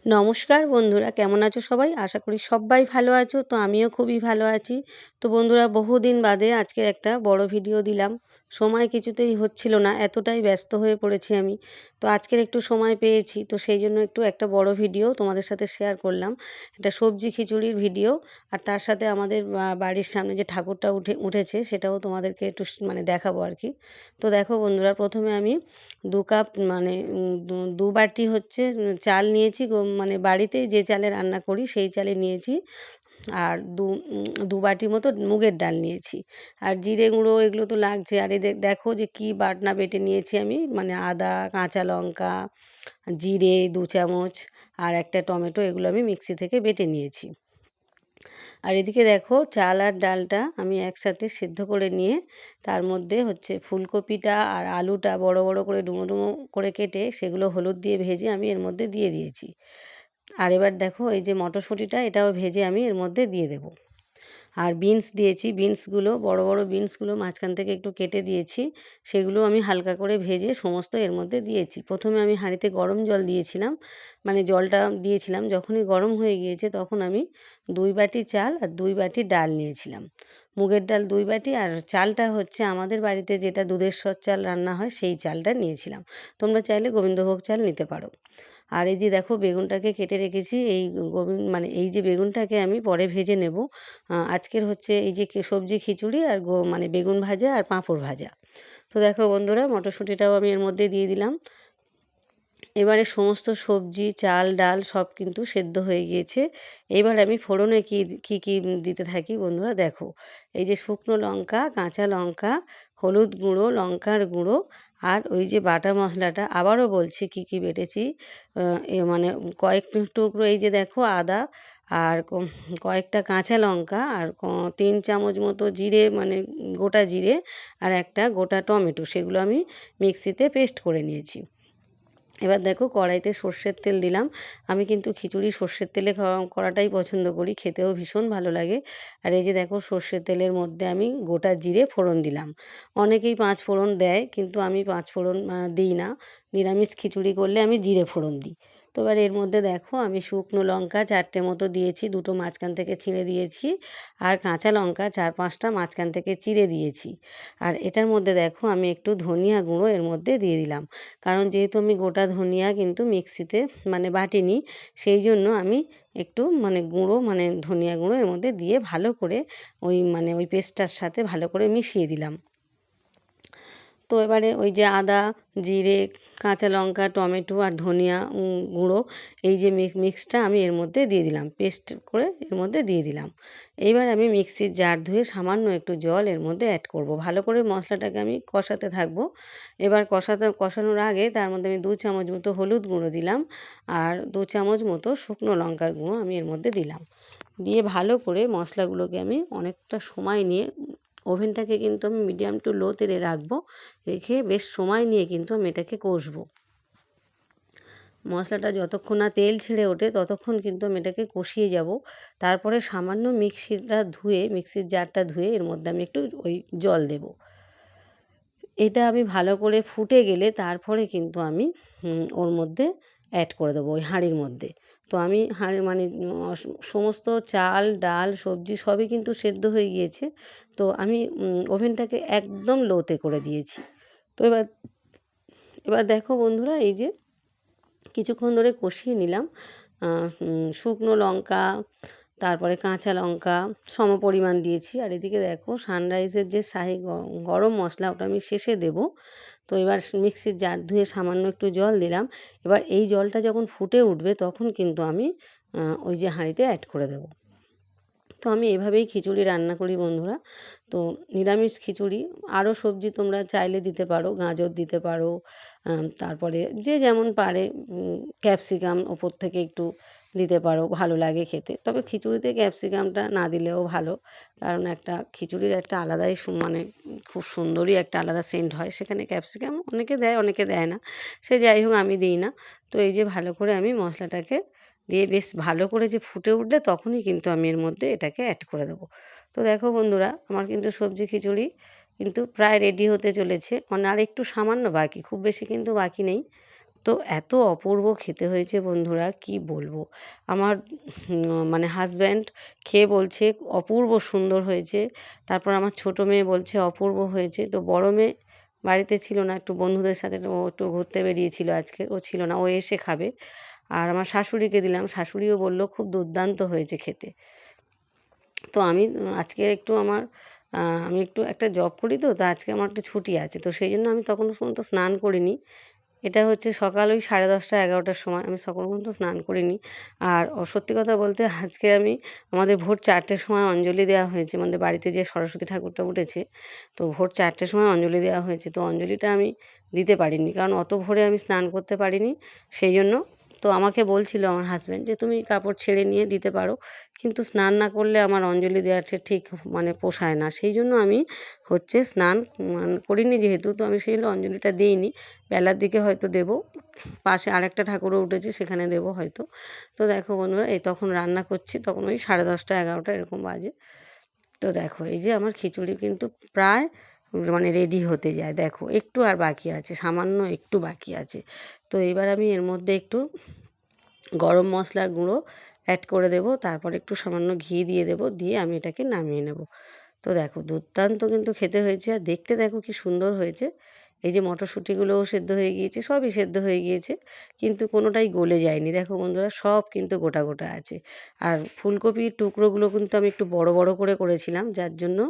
নমস্কার বন্ধুরা, কেমন আছো সবাই? আশা করি সবাই ভালো আছো। তো আমিও খুবই ভালো আছি। তো বন্ধুরা, বহুদিন বাদে আজকে একটা বড় ভিডিও দিলাম। সময় কিছুতেই হচ্ছিল না, এতটাই ব্যস্ত হয়ে পড়েছি আমি। তো আজকের একটু সময় পেয়েছি, তো সেই জন্য একটু একটা বড় ভিডিও তোমাদের সাথে শেয়ার করলাম। একটা সবজি খিচুড়ির ভিডিও, আর তার সাথে আমাদের বাড়ির সামনে যে ঠাকুরটা উঠেছে সেটাও তোমাদেরকে একটু মানে দেখাবো আর কি। তো দেখো বন্ধুরা, প্রথমে আমি 2 কাপ মানে দু বাটি হচ্ছে চাল নিয়েছি, মানে বাড়িতেই যে চালে রান্না করি সেই চালে নিয়েছি। আর দু বাটি মতো মুগের ডাল নিয়েছি। আর জিরে গুঁড়ো এগুলো তো লাগছে। আর দেখো যে কি বাটনা বেটে নিয়েছি আমি, মানে আদা, কাঁচা লঙ্কা, জিরে 2 চামচ, আর একটা টমেটো, এগুলো আমি মিক্সি থেকে বেটে নিয়েছি। আর এদিকে দেখো, চাল আর ডালটা আমি একসাথে সিদ্ধ করে নিয়ে তার মধ্যে হচ্ছে ফুলকপিটা আর আলুটা বড় বড় করে ডুমো ডুমো করে কেটে সেগুলো হলুদ দিয়ে ভেজে আমি এর মধ্যে দিয়ে দিয়েছি। আর এবার দেখো, এই যে মটরশুঁটিটা এটাও ভেজে আমি এর মধ্যে দিয়ে দেবো। আর বিনস দিয়েছি, বিনসগুলো বড় বড় বিনসগুলো মাঝখান থেকে একটু কেটে দিয়েছি। সেগুলো আমি হালকা করে ভেজে সমস্ত এর মধ্যে দিয়েছি। প্রথমে আমি হাঁড়িতে গরম জল দিয়েছিলাম, মানে জলটা দিয়েছিলাম, যখনই গরম হয়ে গিয়েছে তখন আমি 2 বাটি চাল আর 2 বাটি ডাল নিয়েছিলাম। মুগের ডাল 2 বাটি, আর চালটা হচ্ছে আমাদের বাড়িতে যেটা দুধেশ্বর চাল রান্না হয় সেই চালটা নিয়েছিলাম। তোমরা চাইলে গোবিন্দভোগ চাল নিতে পারো। আর এই যে দেখো, বেগুনটাকে কেটে রেখেছি। এই মানে এই যে বেগুনটাকে আমি পরে ভেজে নেব। আজকের হচ্ছে এই যে সবজি খিচুড়ি আর মানে বেগুন ভাজা আর পাঁপড় ভাজা। তো দেখো বন্ধুরা, মটরশুঁটিটাও আমি এর মধ্যে দিয়ে দিলাম। এবারে সমস্ত সবজি, চাল, ডাল সব কিন্তু সেদ্ধ হয়ে গিয়েছে। এবার আমি ফোড়নে কী কী কী দিতে থাকি বন্ধুরা দেখো। এই যে শুকনো লঙ্কা, কাঁচা লঙ্কা, হলুদ গুঁড়ো, লঙ্কার গুঁড়ো, আর ওই যে বাটা মশলাটা আবারও বলছি কী কী বেটেছি। মানে কয়েক টুকরো এই যে দেখো আদা, আর কয়েকটা কাঁচা লঙ্কা, আর 3 চামচ মতো জিরে, মানে গোটা জিরে, আর একটা গোটা টমেটো, সেগুলো আমি মিক্সিতে পেস্ট করে নিয়েছি। এবার দেখো, কড়াইতে সর্ষের তেল দিলাম। আমি কিন্তু খিচুড়ি সর্ষের তেলে করাটাই পছন্দ করি, খেতেও ভীষণ ভালো লাগে। আর এই যে দেখো, সর্ষের তেলের মধ্যে আমি গোটা জিরে ফোড়ন দিলাম। অনেকেই 5 ফোড়ন দেয়, কিন্তু আমি 5 ফোড়ন দিই না। নিরামিষ খিচুড়ি করলে আমি জিরে ফোড়ন দিই। তো এবার এর মধ্যে দেখো, আমি শুকনো লঙ্কা 4টে মতো দিয়েছি, 2টো মাঝখান থেকে ছিঁড়ে দিয়েছি। আর কাঁচা লঙ্কা 4-5টা মাঝখান থেকে চিড়ে দিয়েছি। আর এটার মধ্যে দেখো, আমি একটু ধনিয়া গুঁড়ো এর মধ্যে দিয়ে দিলাম। কারণ যেহেতু আমি গোটা ধনিয়া কিন্তু মিক্সিতে মানে বাটিনি, সেই জন্য আমি একটু মানে গুঁড়ো, মানে ধনিয়া গুঁড়ো এর মধ্যে দিয়ে ভালো করে ওই পেস্টটার সাথে ভালো করে মিশিয়ে দিলাম। তো এবারে ওই যে আদা, জিরে, কাঁচা লঙ্কা, টমেটো আর ধনিয়া গুঁড়ো, এই যে মিক্সটা আমি এর মধ্যে দিয়ে দিলাম, পেস্ট করে এর মধ্যে দিয়ে দিলাম। এইবার আমি মিক্সির জার ধুয়ে সামান্য একটু জল এর মধ্যে অ্যাড করব। ভালো করে মশলাটাকে আমি কষাতে থাকবো। এবার কষানোর আগে তার মধ্যে আমি 2 চামচ মতো হলুদ গুঁড়ো দিলাম, আর 2 চামচ মতো শুকনো লঙ্কার গুঁড়ো আমি এর মধ্যে দিলাম। দিয়ে ভালো করে মশলাগুলোকে আমি অনেকটা সময় নিয়ে, ওভেনটাকে কিন্তু আমি মিডিয়াম টু লো তেলে রাখবো, রেখে বেশ সময় নিয়ে কিন্তু আমি এটাকে কষবো। মশলাটা যতক্ষণ না তেল ছেড়ে ওঠে ততক্ষণ কিন্তু আমি এটাকে কষিয়ে যাব। তারপরে সামান্য মিক্সির জারটা ধুয়ে এর মধ্যে আমি একটু ওই জল দেব। এটা আমি ভালো করে ফুটে গেলে তারপরে কিন্তু আমি ওর মধ্যে অ্যাড করে দেবো ওই হাঁড়ির মধ্যে। তো আমি মানে সমস্ত চাল, ডাল, সবজি সবই কিন্তু সেদ্ধ হয়ে গিয়েছে। তো আমি ওভেনটাকে একদম লোতে করে দিয়েছি। তো এবার দেখো বন্ধুরা, এই যে কিছুক্ষণ ধরে কষিয়ে নিলাম। শুকনো লঙ্কা, তারপরে কাঁচা লঙ্কা সমপরিমাণ দিয়েছি। আর এদিকে দেখো, সানরাইজের যে শাহি গরম মশলা, ওটা আমি শেষে দেব। তো এবার মিক্সির জার ধুয়ে সামান্য একটু জল দিলাম। এবার এই জলটা যখন ফুটে উঠবে তখন কিন্তু আমি ওই যে হাঁড়িতে অ্যাড করে দেবো। তো আমি এভাবেই খিচুড়ি রান্না করি বন্ধুরা। তো নিরামিষ খিচুড়ি, আরও সবজি তোমরা চাইলে দিতে পারো, গাজর দিতে পারো, তারপরে যে যেমন পারে ক্যাপসিকাম ওপর থেকে একটু দিতে পারো, ভালো লাগে খেতে। তবে খিচুড়িতে ক্যাপসিকামটা না দিলেও ভালো, কারণ একটা খিচুড়ির একটা আলাদাই মানে খুব সুন্দরই একটা আলাদা সেন্ট হয়, সেখানে ক্যাপসিকাম অনেকে দেয় অনেকে দেয় না, সে যাই হোক আমি দিই না। তো এই যে ভালো করে আমি মশলাটাকে দিয়ে বেশ ভালো করে যে ফুটে উঠলে তখনই কিন্তু আমি এর মধ্যে এটাকে অ্যাড করে দেবো। তো দেখো বন্ধুরা, আমার কিন্তু সবজি খিচুড়ি কিন্তু প্রায় রেডি হতে চলেছে, মানে আর একটু সামান্য বাকি, খুব বেশি কিন্তু বাকি নেই। তো এত অপূর্ব খেতে হয়েছে বন্ধুরা, কি বলবো। আমার মানে হাজব্যান্ড খেয়ে বলছে অপূর্ব সুন্দর হয়েছে। তারপর আমার ছোটো মেয়ে বলছে অপূর্ব হয়েছে। তো বড় মেয়ে বাড়িতে ছিল না, একটু বন্ধুদের সাথে ও একটু ঘুরতে বেরিয়েছিল আজকে, ও ছিল না, ও এসে খাবে। আর আমার শাশুড়িকে দিলাম, শাশুড়িও বলল খুব দুর্দান্ত হয়েছে খেতে। তো আমি আজকে একটু আমার আমি একটু একটা জব করি, তো আজকে আমার একটু ছুটি আছে, তো সেই জন্য আমি তখনও পর্যন্ত স্নান করিনি। এটা হচ্ছে সকাল ওই 10:30 11টার সময়, আমি সকাল পর্যন্ত স্নান করিনি। আর সত্যি কথা বলতে আজকে আমি আমাদের ভোর 4টের সময় অঞ্জলি দেওয়া হয়েছে, আমাদের বাড়িতে যে সরস্বতী ঠাকুরটা উঠেছে, তো ভোর 4টের সময় অঞ্জলি দেওয়া হয়েছে। তো অঞ্জলিটা আমি দিতে পারিনি, কারণ অত ভোরে আমি স্নান করতে পারিনি, সেই জন্য। তো আমাকে বলছিল আমার হাজব্যান্ড যে তুমি কাপড় ছেড়ে নিয়ে দিতে পারো, কিন্তু স্নান না করলে আমার অঞ্জলি দেওয়াটা ঠিক মানে পোষায় না, সেই জন্য আমি হচ্ছে স্নান করিনি যেহেতু, তো আমি সেই জন্য অঞ্জলিটা দিইনি। বেলার দিকে হয়তো দেবো, পাশে আরেকটা ঠাকুরও উঠেছে সেখানে দেবো হয়তো। তো দেখো বন্ধুরা, এই তখন রান্না করছি, তখন ওই 10:30 11টা এরকম বাজে। তো দেখো এই যে আমার খিচুড়ি কিন্তু প্রায় মানে রেডি হতে যায়, দেখো একটু আর বাকি আছে, সামান্য একটু বাকি আছে। তো এবার আমি এর মধ্যে একটু গরম মশলার গুঁড়ো অ্যাড করে দেবো, তারপর একটু সামান্য ঘি দিয়ে দেবো, দিয়ে আমি এটাকে নামিয়ে নেব। তো দেখো দুর্দান্ত কিন্তু খেতে হয়েছে, আর দেখতে দেখো কি সুন্দর হয়েছে। এই যে মটরশুঁটিগুলোও সেদ্ধ হয়ে গিয়েছে, সবই সেদ্ধ হয়ে গিয়েছে, কিন্তু কোনোটাই গলে যায়নি, দেখো বন্ধুরা সব কিন্তু গোটা গোটা আছে। আর ফুলকপির টুকরোগুলো কিন্তু আমি একটু বড় বড় করে করেছিলাম, যার জন্য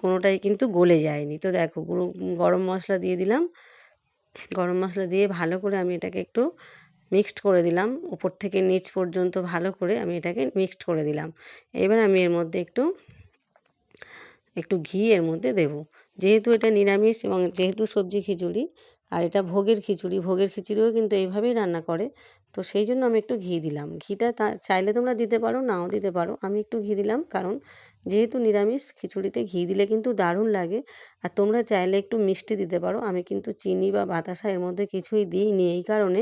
কোনোটাই কিন্তু গলে যায়নি। তো দেখো গরম মশলা দিয়ে দিলাম, গরম মশলা দিয়ে ভালো করে আমি এটাকে একটু মিক্সড করে দিলাম, উপর থেকে নিচ পর্যন্ত ভালো করে আমি এটাকে মিক্সড করে দিলাম। এবার আমি এর মধ্যে একটু একটু ঘি এর মধ্যে দেব, যেহেতু এটা নিরামিষ এবং যেহেতু সবজি খিচুড়ি, আর এটা ভোগের খিচুড়ি, ভোগের খিচুড়িও কিন্তু এইভাবেই রান্না করে। তো সেই জন্য আমি একটু ঘি দিলাম, ঘিটা চাইলে তোমরা দিতে পারো, নাও দিতে পারো, আমি একটু ঘি দিলাম, কারণ যেহেতু নিরামিষ খিচুড়িতে ঘি দিলে কিন্তু দারুণ লাগে। আর তোমরা চাইলে একটু মিষ্টি দিতে পারো, আমি কিন্তু চিনি বা বাতাসা এর মধ্যে কিছুই দিইনি, এই কারণে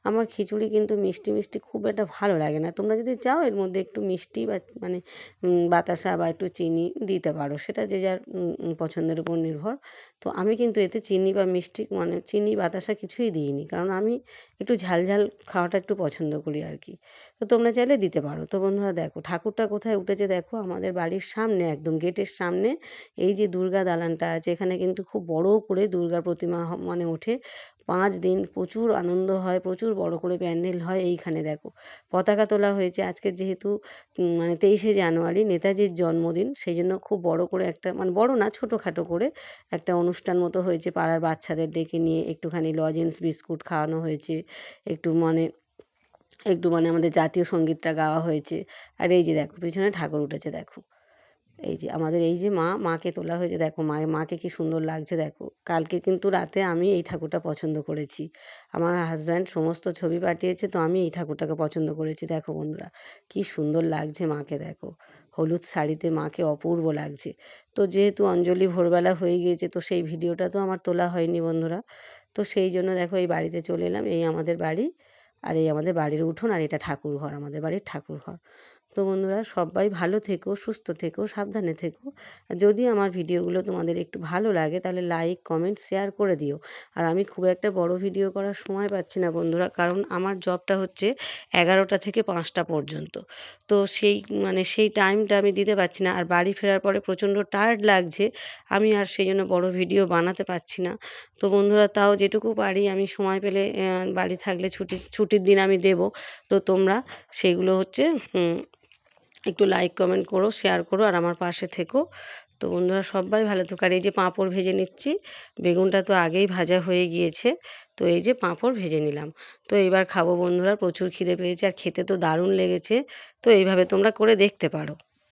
আমার খিচুড়ি কিন্তু মিষ্টি মিষ্টি খুব একটা ভালো লাগে না। তোমরা যদি চাও এর মধ্যে একটু মিষ্টি বা মানে বাতাসা বা একটু চিনি দিতে পারো, সেটা যে যার পছন্দের উপর নির্ভর। তো আমি কিন্তু এতে চিনি বা মিষ্টি মানে চিনি বাতাসা কিছুই দিইনি, কারণ আমি একটু ঝাল ঝাল খাওয়াটা একটু পছন্দ করি আর কি। তো তোমরা চাইলে দিতে পারো। তো বন্ধুরা দেখো ঠাকুরটা কোথায় উঠেছে, দেখো আমাদের বাড়ির সামনে, একদম গেটের সামনে এই যে দুর্গা দালানটা আছে, এখানে কিন্তু খুব বড় করে দুর্গা প্রতিমা মানে ওঠে। 5 দিন প্রচুর আনন্দ হয়, প্রচুর বড় করে প্যান্ডেল হয়। এইখানে দেখো পতাকা তোলা হয়েছে আজকে, যেহেতু মানে 23শে জানুয়ারি নেতাজির জন্মদিন, সেই জন্য খুব বড় করে একটা, মানে বড় না ছোটোখাটো করে একটা অনুষ্ঠান মতো হয়েছে, পাড়ার বাচ্চাদের ডেকে নিয়ে একটুখানি লজেন্স বিস্কুট খাওয়ানো হয়েছে, একটু মানে আমাদের জাতীয় সঙ্গীতটা গাওয়া হয়েছে। আর এই যে দেখো পিছনে ঠাকুর উঠেছে, দেখো এই যে আমাদের এই যে মাকে তোলা হয়েছে, দেখো মাকে কি সুন্দর লাগছে। দেখো কালকে কিন্তু রাতে আমি এই ঠাকুরটা পছন্দ করেছি, আমার হাজব্যান্ড সমস্ত ছবি পাঠিয়েছে, তো আমি এই ঠাকুরটাকে পছন্দ করেছি। দেখো বন্ধুরা কি সুন্দর লাগছে মাকে, দেখো হলুদ শাড়িতে মাকে অপূর্ব লাগছে। তো যেহেতু অঞ্জলি ভোরবেলা হয়ে গিয়েছে, তো সেই ভিডিওটা তো আমার তোলা হয়নি বন্ধুরা। তো সেই জন্য দেখো এই বাড়িতে চলে এলাম, এই আমাদের বাড়ি, আর এই আমাদের বাড়ির উঠোন, আর এটা ঠাকুর ঘর, আমাদের বাড়ির ঠাকুর ঘর। তো বন্ধুরা সবাই ভালো থেকো, সুস্থ থেকো, সাবধানে থেকো। আর যদি আমার ভিডিওগুলো তোমাদের একটু ভালো লাগে তাহলে লাইক কমেন্ট শেয়ার করে দিও। আর আমি খুব একটা বড় ভিডিও করার সময় পাচ্ছি না বন্ধুরা, কারণ আমার জবটা হচ্ছে 11টা থেকে 5টা পর্যন্ত। তো সেই টাইমটা আমি দিতে পারছি না, আর বাড়ি ফেরার পরে প্রচণ্ড টায়ার্ড লাগছে, আমি আর সেই জন্য বড় ভিডিও বানাতে পারছি না। তো বন্ধুরা তাও যেটুকু পারি আমি সময় পেলে বাড়ি থাকলে ছুটির দিন আমি দেব। তো তোমরা সেইগুলো হচ্ছে একটু লাইক কমেন্ট করো, শেয়ার করো, আর আমার পাশে থেকো। তো বন্ধুরা সবাই ভালো থেকো। আর এই যে পাঁপড় ভেজে নিচ্ছি, বেগুনটা তো আগেই ভাজা হয়ে গিয়েছে, তো এই যে পাঁপড় ভেজে নিলাম। তো এইবার খাবো বন্ধুরা, প্রচুর খিদে পেয়েছে আর খেতে তো দারুণ লেগেছে। তো এইভাবে তোমরা করে দেখতে পারো।